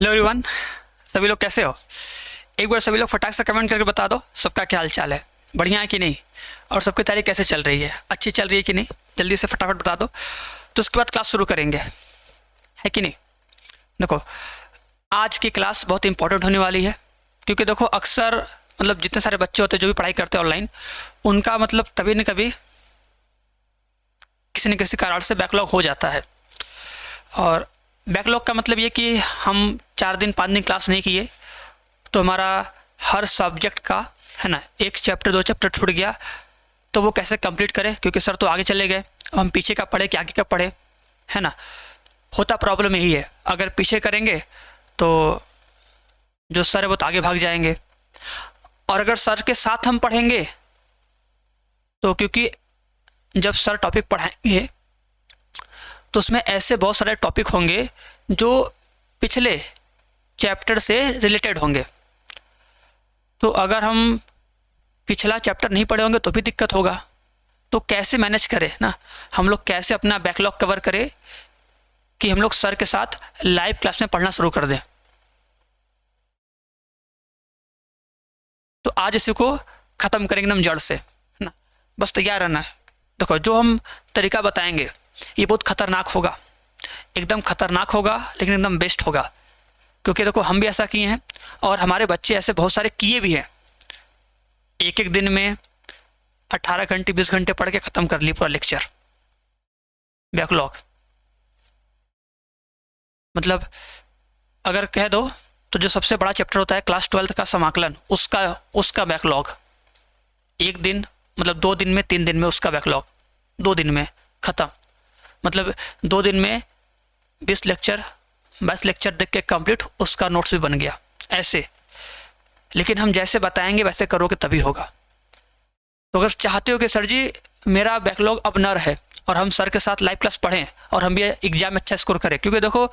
Hello everyone. सभी लोग कैसे हो? एक बार सभी लोग फटाक से कमेंट करके बता दो सबका क्या हाल चाल है, बढ़िया है कि नहीं, और सबकी तैयारी कैसे चल रही है, अच्छी चल रही है कि नहीं। जल्दी से फटाफट बता दो, तो उसके बाद क्लास शुरू करेंगे, है कि नहीं। देखो, आज की क्लास बहुत इंपॉर्टेंट होने वाली है, क्योंकि देखो अक्सर जितने सारे बच्चे होते हैं जो भी पढ़ाई करते हैं ऑनलाइन, उनका कभी न कभी किसी न किसी कारण से बैकलॉग हो जाता है। और बैकलॉग का मतलब ये कि हम 4 दिन 5 दिन क्लास नहीं किए तो हमारा हर सब्जेक्ट का, है ना, एक चैप्टर 2 चैप्टर छूट गया, तो वो कैसे कंप्लीट करें, क्योंकि सर तो आगे चले गए, अब हम पीछे का पढ़े कि आगे का पढ़े, है ना। होता प्रॉब्लम यही है, अगर पीछे करेंगे तो जो सर है वो तो आगे भाग जाएंगे, और अगर सर के साथ हम पढ़ेंगे तो क्योंकि जब सर टॉपिक पढ़ाएंगे तो उसमें ऐसे बहुत सारे टॉपिक होंगे जो पिछले चैप्टर से रिलेटेड होंगे। तो अगर हम पिछला चैप्टर नहीं पढ़े होंगे तो भी दिक्कत होगा। तो कैसे मैनेज करें ना, हम लोग कैसे अपना बैकलॉग कवर करें कि हम लोग सर के साथ लाइव क्लास में पढ़ना शुरू कर दें। तो आज इसी को ख़त्म करेंगे एकदम जड़ से, है ना। बस तैयार रहना है। देखो, जो हम तरीका बताएंगे ये बहुत खतरनाक होगा, एकदम खतरनाक होगा, लेकिन एकदम बेस्ट होगा। क्योंकि देखो, हम भी ऐसा किए हैं और हमारे बच्चे ऐसे बहुत सारे किए भी हैं। एक एक दिन में 18 घंटे 20 घंटे पढ़ के ख़त्म कर लिए पूरा लेक्चर, बैकलॉग। अगर कह दो तो जो सबसे बड़ा चैप्टर होता है क्लास 12th का समाकलन, उसका उसका बैकलॉग एक दिन 2 दिन में 3 दिन में उसका बैकलॉग 2 दिन में ख़त्म। 2 दिन में 20 लेक्चर 22 लेक्चर देख के कंप्लीट, उसका नोट्स भी बन गया ऐसे। लेकिन हम जैसे बताएंगे वैसे करोगे तभी होगा। तो अगर चाहते हो कि सर जी मेरा बैकलॉग अब न रहे और हम सर के साथ लाइव क्लास पढ़ें और हम भी एग्जाम में अच्छा स्कोर करें, क्योंकि देखो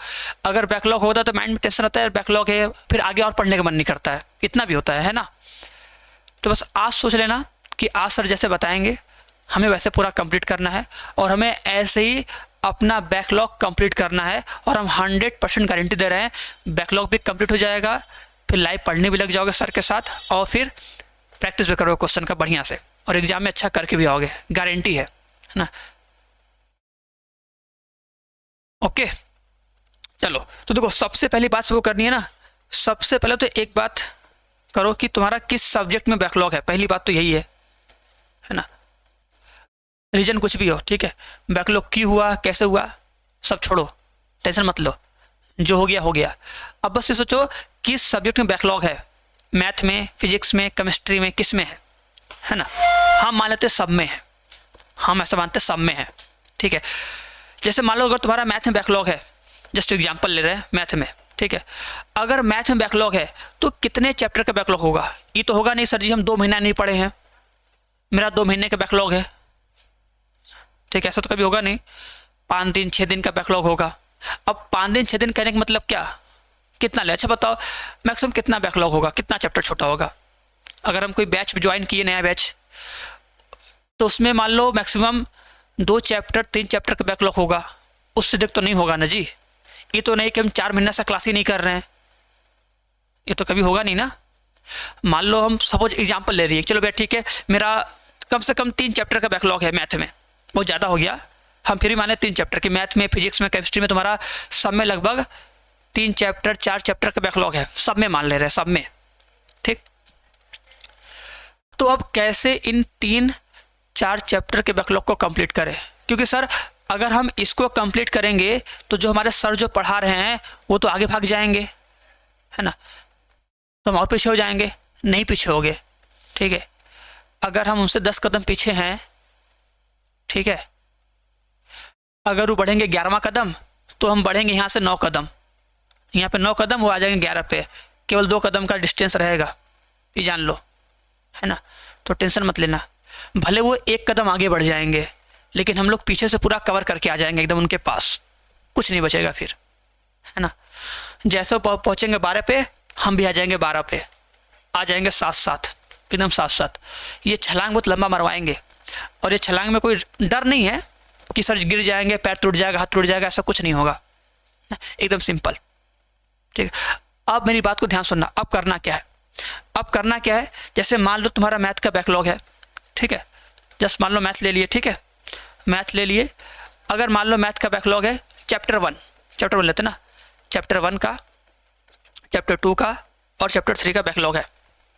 अगर बैकलॉग होता है तो माइंड में टेंशन रहता है, बैकलॉग है, फिर आगे और पढ़ने का मन नहीं करता है, इतना भी होता है ना। तो बस आज सोच लेना कि आज सर जैसे बताएंगे हमें वैसे पूरा कंप्लीट करना है, और हमें ऐसे ही अपना बैकलॉग कंप्लीट करना है। और हम 100% गारंटी दे रहे हैं, बैकलॉग भी कंप्लीट हो जाएगा, फिर लाइव पढ़ने भी लग जाओगे सर के साथ, और फिर प्रैक्टिस भी करोगे क्वेश्चन का बढ़िया से, और एग्जाम में अच्छा करके भी आओगे, गारंटी है ना। ओके, चलो। तो देखो, सबसे पहली बात वो करनी है ना, सबसे पहले तो एक बात करो कि तुम्हारा किस सब्जेक्ट में बैकलॉग है। पहली बात तो यही है ना। रीजन कुछ भी हो, ठीक है, बैकलॉग क्यों हुआ, कैसे हुआ, सब छोड़ो, टेंशन मत लो, जो हो गया हो गया। अब बस ये सोचो किस सब्जेक्ट में बैकलॉग है, मैथ में, फिजिक्स में, केमिस्ट्री में, किस में है ना। हम मान लेते सब में है, हम ऐसा मानते सब में है, ठीक है। जैसे मान लो अगर तुम्हारा मैथ में बैकलॉग है, जस्ट एग्जाम्पल ले रहे हैं मैथ में, ठीक है। अगर मैथ में बैकलॉग है तो कितने चैप्टर का बैकलॉग होगा? ये तो होगा नहीं सर जी हम 2 महीना नहीं पढ़े हैं, मेरा 2 महीने का बैकलॉग है, ठीक है, ऐसा तो कभी होगा नहीं। 5 दिन 6 दिन का बैकलॉग होगा। अब 5 दिन 6 दिन कहने का मतलब क्या, कितना ले, अच्छा बताओ मैक्सिमम कितना बैकलॉग होगा, कितना चैप्टर छोटा होगा। अगर हम कोई बैच ज्वाइन किए, नया बैच, तो उसमें मान लो मैक्सिमम 2 चैप्टर 3 चैप्टर का बैकलॉग होगा, उससे अधिक तो नहीं होगा ना जी। ये तो नहीं कि हम 4 महीना से क्लास ही नहीं कर रहे हैं, ये तो कभी होगा नहीं ना। मान लो हम सपोज एग्जाम्पल ले रही है, चलो भैया ठीक है, मेरा कम से कम 3 चैप्टर का बैकलॉग है मैथ में, बहुत ज़्यादा हो गया, हम फिर भी मान लें 3 चैप्टर की, मैथ में, फिजिक्स में, केमिस्ट्री में तुम्हारा सब में लगभग 3 चैप्टर 4 चैप्टर का बैकलॉग है, सब में मान ले रहे हैं, सब में, ठीक। तो अब कैसे इन 3-4 चैप्टर के बैकलॉग को कंप्लीट करें, क्योंकि सर अगर हम इसको कंप्लीट करेंगे तो जो हमारे सर जो पढ़ा रहे हैं वो तो आगे भाग जाएंगे, है ना, तो हम और पीछे हो जाएंगे, नहीं पीछे हो गए, ठीक है। अगर हम उनसे 10 कदम पीछे हैं, ठीक है, अगर वो बढ़ेंगे 11वां कदम तो हम बढ़ेंगे यहाँ से 9 कदम, यहाँ पे 9 कदम, वो आ जाएंगे 11 पे, केवल 2 कदम का डिस्टेंस रहेगा, ये जान लो, है ना। तो टेंशन मत लेना, भले वो 1 कदम आगे बढ़ जाएंगे, लेकिन हम लोग पीछे से पूरा कवर करके आ जाएंगे एकदम उनके पास, कुछ नहीं बचेगा फिर, है ना। जैसे वो पहुँचेंगे 12 पे, हम भी आ जाएंगे 12 पे, आ जाएंगे साथ साथ, एकदम साथ साथ। ये छलांग बहुत लंबा मरवाएंगे, और ये छलांग में कोई डर नहीं है कि सर गिर जाएंगे, पैर टूट जाएगा, हाथ टूट जाएगा, ऐसा कुछ नहीं होगा, एकदम सिंपल। ठीक है। अब मेरी बात को ध्यान सुनना, अब करना क्या है, अब करना क्या है, जैसे मान लो तुम्हारा मैथ का बैकलॉग है, ठीक है, जस्ट मान लो मैथ ले लिए, ठीक है, मैथ ले लिए। अगर मान लो मैथ का बैकलॉग है चैप्टर 1 लेते ना, चैप्टर 1 का, चैप्टर 2 का और चैप्टर 3 का बैकलॉग है,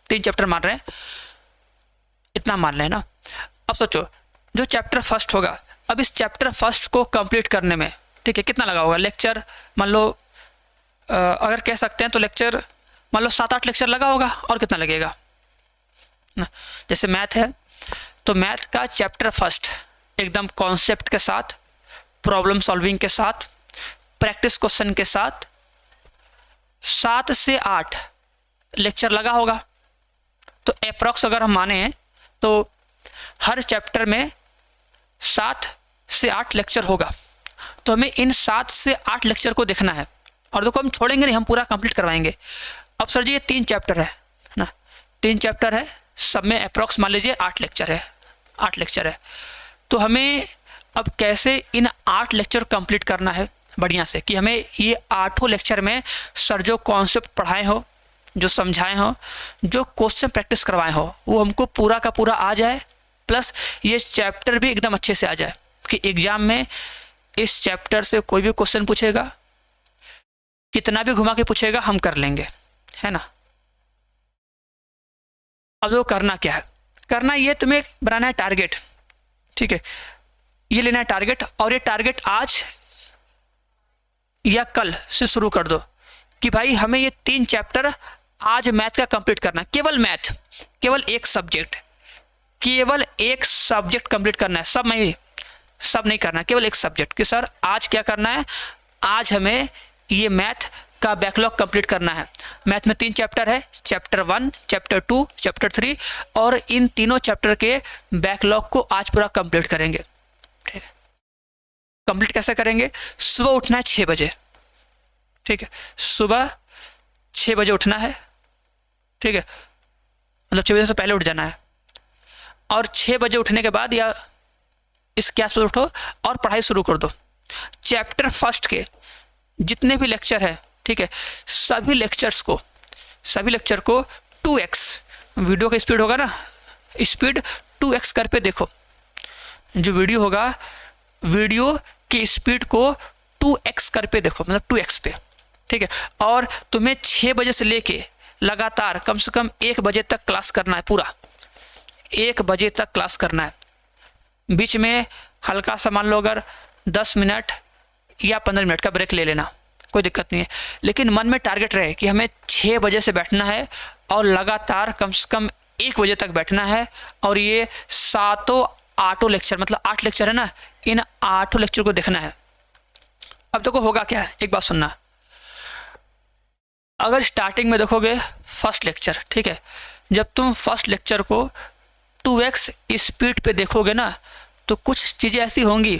3 चैप्टर मान रहे हैं, इतना मान रहे हैं ना। अब सोचो जो चैप्टर फर्स्ट होगा, अब इस चैप्टर फर्स्ट को कंप्लीट करने में, ठीक है, कितना लगा होगा लेक्चर, मान लो अगर कह सकते हैं तो लेक्चर मान लो 7-8 लेक्चर लगा होगा, और कितना लगेगा ना। जैसे मैथ है तो मैथ का चैप्टर फर्स्ट एकदम कॉन्सेप्ट के साथ, प्रॉब्लम सॉल्विंग के साथ, प्रैक्टिस क्वेश्चन के साथ 7 से 8 लेक्चर लगा होगा। तो अप्रॉक्स अगर हम माने तो हर चैप्टर में 7 से 8 लेक्चर होगा। तो हमें इन 7 से 8 लेक्चर को देखना है, और देखो हम छोड़ेंगे नहीं, हम पूरा कंप्लीट करवाएंगे। अब सर जी ये 3 चैप्टर है ना, 3 चैप्टर है, सब में अप्रॉक्स मान लीजिए 8 लेक्चर है, 8 लेक्चर है। तो हमें अब कैसे इन 8 लेक्चर कंप्लीट करना है बढ़िया से, कि हमें ये 8 लेक्चर में सर जो कॉन्सेप्ट पढ़ाए हो, जो समझाए हो, जो क्वेश्चन प्रैक्टिस करवाए हो, वो हमको पूरा का पूरा आ जाए, प्लस ये चैप्टर भी एकदम अच्छे से आ जाए कि एग्जाम में इस चैप्टर से कोई भी क्वेश्चन पूछेगा, कितना भी घुमा के पूछेगा, हम कर लेंगे, है ना। अब वो करना क्या है, करना ये तुम्हें बनाना है टारगेट, ठीक है, ये लेना है टारगेट, और ये टारगेट आज या कल से शुरू कर दो कि भाई हमें ये 3 चैप्टर आज मैथ का कंप्लीट करना, केवल मैथ, केवल एक सब्जेक्ट, केवल एक सब्जेक्ट कंप्लीट करना है, सब नहीं करना, केवल एक सब्जेक्ट। कि सर आज क्या करना है, आज हमें ये मैथ का बैकलॉग कंप्लीट करना है। मैथ में 3 चैप्टर है, चैप्टर 1, चैप्टर 2, चैप्टर 3, और इन तीनों चैप्टर के बैकलॉग को आज पूरा कंप्लीट करेंगे, ठीक है। कंप्लीट कैसे करेंगे, सुबह उठना है 6 बजे, ठीक है, सुबह 6 बजे उठना है, ठीक है, मतलब 6 बजे से पहले उठ जाना है, और 6 बजे उठने के बाद या इसके आसपास उठो और पढ़ाई शुरू कर दो। चैप्टर फर्स्ट के जितने भी लेक्चर है, ठीक है, सभी लेक्चर को 2x, वीडियो का स्पीड होगा ना, स्पीड 2x कर पे देखो, जो वीडियो होगा वीडियो की स्पीड को 2x कर पे देखो, मतलब 2x पे, ठीक है। और तुम्हें 6 बजे से लेके लगातार कम से कम 1 बजे तक क्लास करना है, पूरा 1 बजे तक क्लास करना है। बीच में हल्का सा मान लो अगर 10 मिनट या 15 मिनट का ब्रेक ले लेना, कोई दिक्कत नहीं है, लेकिन मन में टारगेट रहे कि हमें 6 बजे से बैठना है और लगातार कम से कम 1 बजे तक बैठना है, और ये 7-8 लेक्चर, मतलब 8 लेक्चर है ना, इन 8 लेक्चर को देखना है। अब देखो होगा क्या है, एक बात सुनना, अगर स्टार्टिंग में देखोगे फर्स्ट लेक्चर, ठीक है, जब तुम फर्स्ट लेक्चर को 2x स्पीड पे देखोगे ना, तो कुछ चीज़ें ऐसी होंगी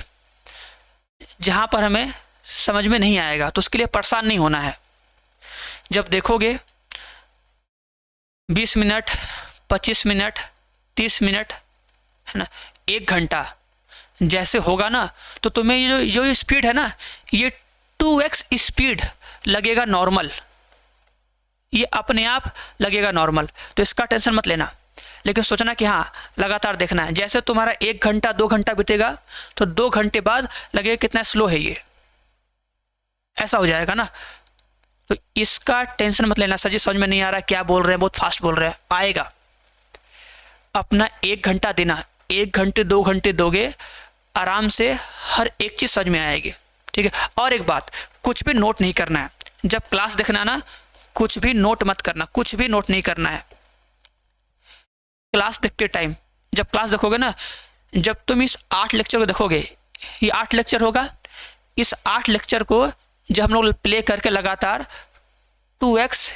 जहाँ पर हमें समझ में नहीं आएगा, तो उसके लिए परेशान नहीं होना है। जब देखोगे 20 मिनट, 25 मिनट, 30 मिनट, है ना, 1 घंटा जैसे होगा ना, तो तुम्हें ये स्पीड है ना, ये 2x स्पीड लगेगा नॉर्मल, ये अपने आप लगेगा नॉर्मल, तो इसका टेंशन मत लेना। लेकिन सोचना कि हाँ लगातार देखना है, जैसे तुम्हारा 1 घंटा 2 घंटा बीतेगा तो 2 घंटे बाद लगेगा कितना स्लो है ये, ऐसा हो जाएगा ना। तो इसका टेंशन मत लेना, सर जी समझ में नहीं आ रहा, क्या बोल रहे हैं, बहुत फास्ट बोल रहे हैं, आएगा। अपना 1 घंटा देना, 1 घंटे 2 घंटे दोगे, आराम से हर एक चीज़ समझ में आएगी, ठीक है। और एक बात, कुछ भी नोट नहीं करना है, जब क्लास देखना ना, कुछ भी नोट मत करना, कुछ भी नोट नहीं करना है। क्लास देखते टाइम, जब क्लास देखोगे ना, जब तुम इस 8 लेक्चर को देखोगे, ये 8 लेक्चर होगा, इस 8 लेक्चर को जब हम लोग प्ले करके लगातार 2x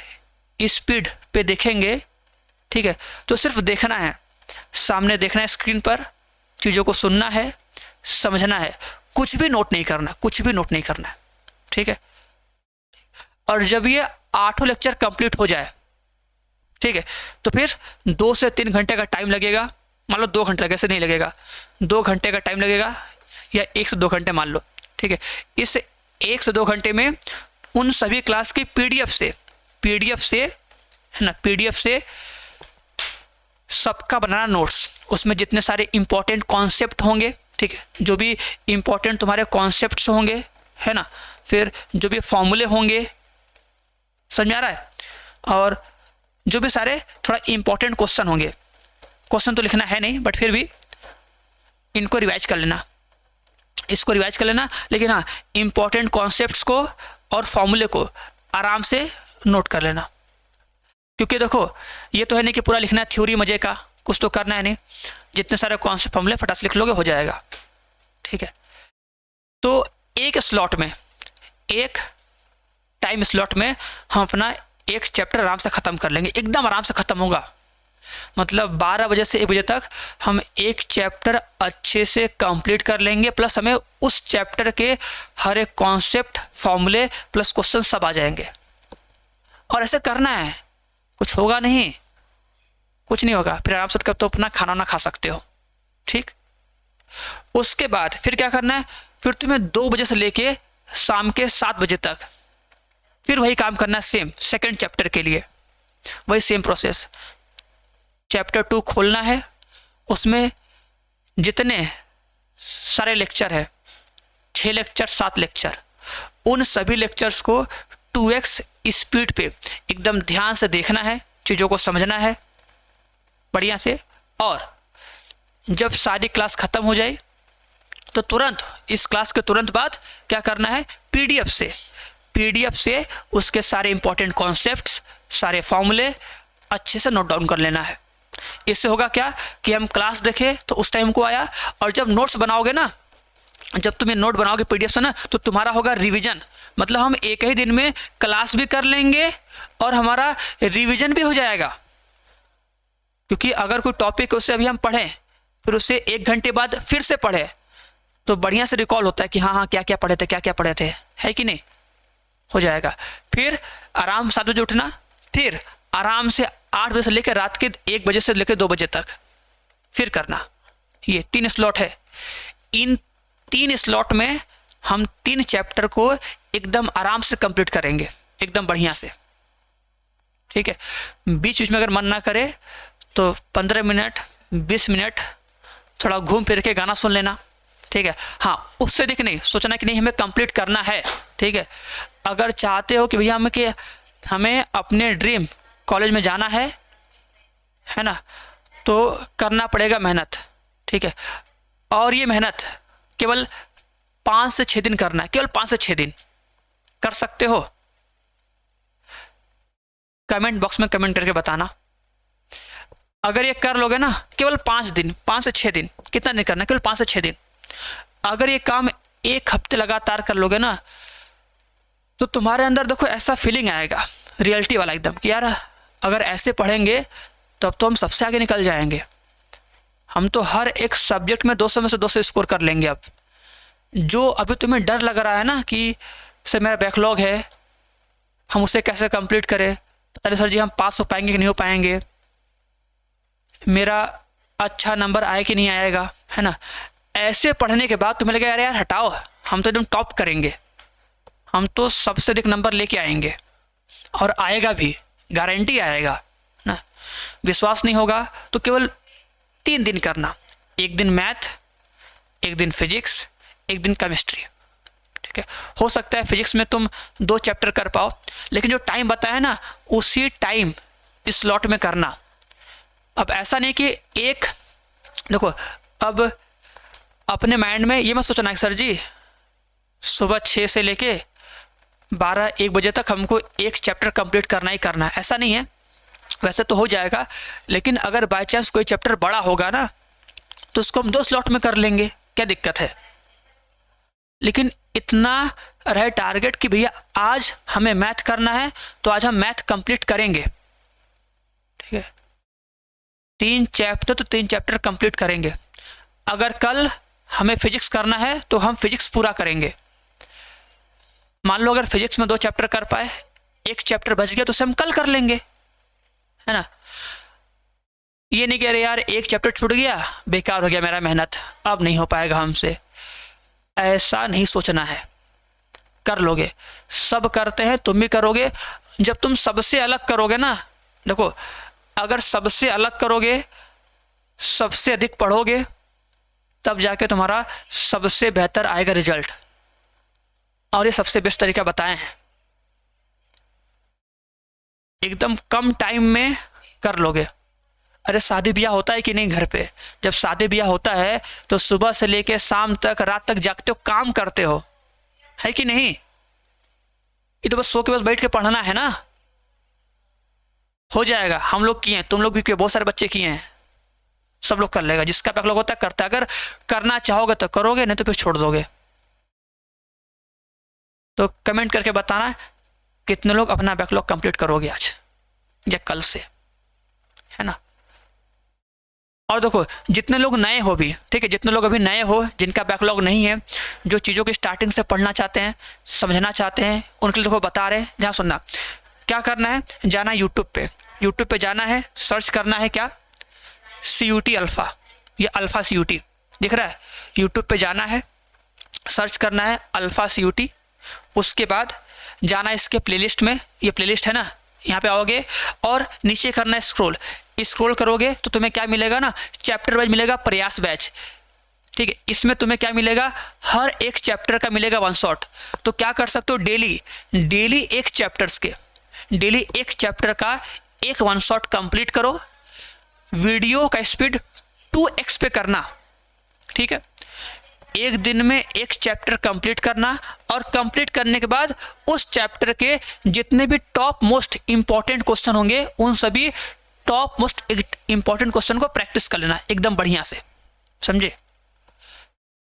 स्पीड पे देखेंगे, ठीक है, तो सिर्फ देखना है, सामने देखना है स्क्रीन पर, चीज़ों को सुनना है, समझना है, कुछ भी नोट नहीं करना, कुछ भी नोट नहीं करना है, ठीक है। और जब ये 8 लेक्चर कंप्लीट हो जाए, ठीक है, तो फिर 2 से 3 घंटे का टाइम लगेगा, मान लो 2 घंटे कैसे नहीं लगेगा, 2 घंटे का टाइम लगेगा, या 1 से 2 घंटे मान लो, ठीक है। इस 1 से 2 घंटे में उन सभी क्लास की पीडीएफ से है ना, पीडीएफ से सबका बनाना नोट्स, उसमें जितने सारे इंपॉर्टेंट कॉन्सेप्ट होंगे, ठीक है, जो भी इंपॉर्टेंट तुम्हारे कॉन्सेप्ट्स होंगे, है ना, फिर जो भी फॉर्मूले होंगे, समझ में आ रहा है, और जो भी सारे थोड़ा इंपॉर्टेंट क्वेश्चन होंगे, क्वेश्चन तो लिखना है नहीं बट फिर भी इनको रिवाइज कर लेना, इसको रिवाइज कर लेना, लेकिन हाँ इंपॉर्टेंट कॉन्सेप्ट्स को और फॉर्मूले को आराम से नोट कर लेना, क्योंकि देखो ये तो है नहीं कि पूरा लिखना है थ्योरी मजे का, कुछ तो करना है नहीं, जितने सारे कॉन्सेप्ट फॉर्मूले फटाक से लिख लोगे हो जाएगा, ठीक है। तो एक स्लॉट में, एक टाइम स्लॉट में हम अपना एक चैप्टर आराम से ख़त्म कर लेंगे, एकदम आराम से ख़त्म होगा, मतलब 12 बजे से 1 बजे तक हम एक चैप्टर अच्छे से कंप्लीट कर लेंगे, प्लस हमें उस चैप्टर के हर एक कॉन्सेप्ट, फॉर्मूले प्लस क्वेश्चन सब आ जाएंगे। और ऐसे करना है, कुछ होगा नहीं, कुछ नहीं होगा, फिर आराम से कब तो अपना खाना ना खा सकते हो, ठीक। उसके बाद फिर क्या करना है, फिर तुम्हें 2 बजे से लेके शाम के 7 बजे तक फिर वही काम करना है, सेम सेकंड चैप्टर के लिए वही सेम प्रोसेस। चैप्टर 2 खोलना है, उसमें जितने सारे लेक्चर है, 6 लेक्चर 7 लेक्चर, उन सभी लेक्चर्स को 2x स्पीड पे एकदम ध्यान से देखना है, चीज़ों को समझना है बढ़िया से, और जब सारी क्लास ख़त्म हो जाए तो तुरंत इस क्लास के तुरंत बाद क्या करना है, पीडीएफ से उसके सारे इंपॉर्टेंट कॉन्सेप्ट्स, सारे फॉर्मूले अच्छे से नोट डाउन कर लेना है। इससे होगा क्या कि हम क्लास देखें तो उस टाइम को आया, और जब नोट्स बनाओगे ना, जब तुम ये नोट बनाओगे पीडीएफ से ना, तो तुम्हारा होगा रिवीजन, मतलब हम एक ही दिन में क्लास भी कर लेंगे और हमारा रिवीजन भी हो जाएगा। क्योंकि अगर कोई टॉपिक है उससे अभी हम पढ़ें, फिर उससे 1 घंटे बाद फिर से पढ़े, तो बढ़िया से रिकॉल होता है कि हाँ क्या क्या पढ़े थे, है कि नहीं, हो जाएगा। फिर आराम से 7 बजे उठना, फिर आराम से 8 बजे से लेकर रात के 1 बजे से लेकर 2 बजे तक फिर करना। ये 3 स्लॉट है, इन 3 स्लॉट में हम 3 चैप्टर को एकदम आराम से कंप्लीट करेंगे, एकदम बढ़िया से, ठीक है। बीच बीच में अगर मन ना करे तो 15 मिनट 20 मिनट थोड़ा घूम फिर के गाना सुन लेना, ठीक है। हाँ, उससे देख नहीं सोचना कि नहीं हमें कंप्लीट करना है, ठीक है। अगर चाहते हो कि भैया हमें अपने ड्रीम कॉलेज में जाना है ना, तो करना पड़ेगा मेहनत, ठीक है। और ये मेहनत केवल 5 से 6 दिन करना है, केवल 5 से 6 दिन कर सकते हो। कमेंट बॉक्स में कमेंट करके बताना, अगर ये कर लोगे ना केवल 5 दिन, 5 से 6 दिन, कितना नहीं करना, केवल 5 से 6 दिन। अगर ये काम 1 हफ्ते लगातार कर लोगे ना, तो तुम्हारे अंदर देखो ऐसा फीलिंग आएगा रियलिटी वाला एकदम कि यार अगर ऐसे पढ़ेंगे तब तो हम सबसे आगे निकल जाएंगे, हम तो हर एक सब्जेक्ट में 200 में से 200 स्कोर कर लेंगे। अब जो अभी तुम्हें डर लग रहा है ना कि सर मेरा बैकलॉग है, हम उसे कैसे कंप्लीट करें, पता नहीं सर जी हम पास हो पाएंगे कि नहीं हो पाएंगे, मेरा अच्छा नंबर आए कि नहीं आएगा, है ना, ऐसे पढ़ने के बाद तुम्हें लगेगा यार हटाओ, हम तो एकदम टॉप करेंगे, हम तो सबसे अधिक नंबर लेके आएंगे, और आएगा भी, गारंटी आएगा ना। विश्वास नहीं होगा तो केवल 3 दिन करना, 1 दिन मैथ, 1 दिन फिजिक्स, 1 दिन केमिस्ट्री, ठीक है। हो सकता है फिजिक्स में तुम 2 चैप्टर कर पाओ, लेकिन जो टाइम बताया ना उसी टाइम इस स्लॉट में करना। अब ऐसा नहीं कि एक देखो, अब अपने माइंड में ये मत सोचना है सर जी सुबह 6 से लेके 12-1 बजे तक हमको एक चैप्टर कंप्लीट करना ही करना है, ऐसा नहीं है। वैसे तो हो जाएगा, लेकिन अगर बाय चांस कोई चैप्टर बड़ा होगा ना तो उसको हम 2 स्लॉट में कर लेंगे, क्या दिक्कत है। लेकिन इतना रहे टारगेट कि भैया आज हमें मैथ करना है तो आज हम मैथ कंप्लीट करेंगे, ठीक है। 3 चैप्टर तो 3 चैप्टर कंप्लीट करेंगे। अगर कल हमें फिजिक्स करना है तो हम फिजिक्स पूरा करेंगे। मान लो अगर फिजिक्स में 2 चैप्टर कर पाए, 1 चैप्टर बच गया तो उसे हम कल कर लेंगे, है ना। ये नहीं कह रहे यार 1 चैप्टर छूट गया, बेकार हो गया मेरा मेहनत, अब नहीं हो पाएगा हमसे, ऐसा नहीं सोचना है। कर लोगे। सब करते हैं, तुम भी करोगे। जब तुम सबसे अलग करोगे ना, देखो अगर सबसे अलग करोगे, सबसे अधिक पढ़ोगे, तब जाके तुम्हारा सबसे बेहतर आएगा रिजल्ट। और ये सबसे बेस्ट तरीका बताए हैं, एकदम कम टाइम में कर लोगे। अरे शादी ब्याह होता है कि नहीं घर पे? जब शादी ब्याह होता है तो सुबह से लेके शाम तक, रात तक जागते हो, काम करते हो, है कि नहीं? ये तो बस सो के बस बैठ के पढ़ना है ना, हो जाएगा। हम लोग किए हैं, तुम लोग भी किए, बहुत सारे बच्चे किए हैं, सब लोग कर लेगा। जिसका बैकलॉग होता है करता है। अगर करना चाहोगे तो करोगे, नहीं तो फिर छोड़ दोगे। तो कमेंट करके बताना कितने लोग अपना बैकलॉग कंप्लीट करोगे आज या कल से, है ना। और देखो जितने लोग नए हो भी, ठीक है, जितने लोग अभी नए हो, जिनका बैकलॉग नहीं है, जो चीज़ों की स्टार्टिंग से पढ़ना चाहते हैं, समझना चाहते हैं, उनके लिए देखो बता रहे हैं। ध्यान सुनना, क्या करना है, जाना है यूट्यूब पे जाना है, सर्च करना है क्या, CUT अल्फ़ा, ये अल्फ़ा CUT दिख रहा है। यूट्यूब पे जाना है, सर्च करना है अल्फ़ा CUT। उसके बाद जाना है इसके प्लेलिस्ट में, ये प्लेलिस्ट है ना, यहाँ पे आओगे और नीचे करना है स्क्रॉल करोगे तो तुम्हें क्या मिलेगा ना, चैप्टर वाइज मिलेगा, प्रयास बैच, ठीक है। इसमें तुम्हें क्या मिलेगा, हर एक चैप्टर का मिलेगा 1 शॉट। तो क्या कर सकते हो, डेली एक चैप्टर का एक 1 शॉट कंप्लीट करो। वीडियो का स्पीड 2x पे करना, ठीक है। एक दिन में एक चैप्टर कंप्लीट करना, और कंप्लीट करने के बाद उस चैप्टर के जितने भी टॉप मोस्ट इंपॉर्टेंट क्वेश्चन होंगे, उन सभी टॉप मोस्ट इंपॉर्टेंट क्वेश्चन को प्रैक्टिस कर लेना एकदम बढ़िया से, समझे।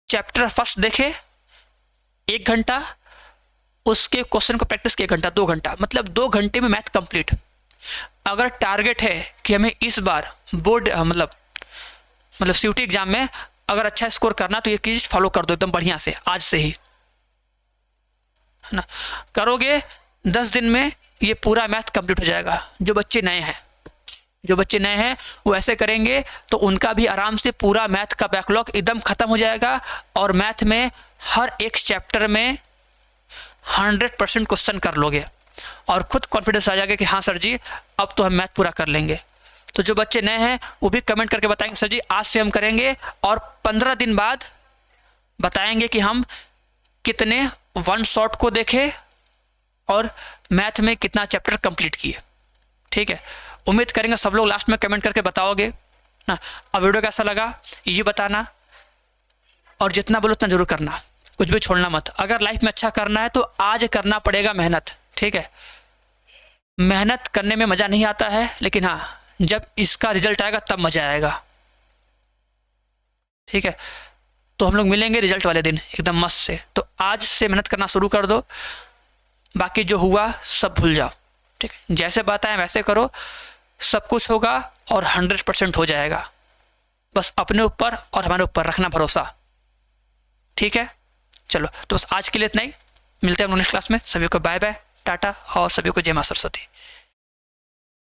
चैप्टर फर्स्ट देखे 1 घंटा, उसके क्वेश्चन को प्रैक्टिस किया 1 घंटा, 2 घंटा, मतलब 2 घंटे में मैथ कंप्लीट। अगर टारगेट है कि हमें इस बार बोर्ड मतलब CUT एग्जाम में अगर अच्छा स्कोर करना, तो ये चीज फॉलो कर दो एकदम बढ़िया से आज से ही, है ना। करोगे 10 दिन में ये पूरा मैथ कंप्लीट हो जाएगा। जो बच्चे नए हैं वो ऐसे करेंगे तो उनका भी आराम से पूरा मैथ का बैकलॉग एकदम खत्म हो जाएगा, और मैथ में हर एक चैप्टर में 100% क्वेश्चन कर लोगे, और खुद कॉन्फिडेंस आ जाएगा कि हाँ सर जी अब तो हम मैथ पूरा कर लेंगे। तो जो बच्चे नए हैं वो भी कमेंट करके बताएंगे सर जी आज से हम करेंगे, और 15 दिन बाद बताएंगे कि हम कितने 1 शॉट को देखे और मैथ में कितना चैप्टर कंप्लीट किए, ठीक है। उम्मीद करेंगे सब लोग लास्ट में कमेंट करके बताओगे ना। अब वीडियो कैसा लगा ये बताना, और जितना बोलो उतना जरूर करना, कुछ भी छोड़ना मत। अगर लाइफ में अच्छा करना है तो आज करना पड़ेगा मेहनत, ठीक है। मेहनत करने में मज़ा नहीं आता है, लेकिन हाँ जब इसका रिजल्ट आएगा तब मज़ा आएगा, ठीक है। तो हम लोग मिलेंगे रिजल्ट वाले दिन एकदम मस्त से। तो आज से मेहनत करना शुरू कर दो, बाकी जो हुआ सब भूल जाओ, ठीक है। जैसे बताएं वैसे करो, सब कुछ होगा और 100% हो जाएगा। बस अपने ऊपर और हमारे ऊपर रखना भरोसा, ठीक है। चलो तो बस आज के लिए इतना ही, मिलते हैं हम नेक्स्ट क्लास में। सभी को बाय बाय, टाटा, और सभी को जय मां सरस्वती।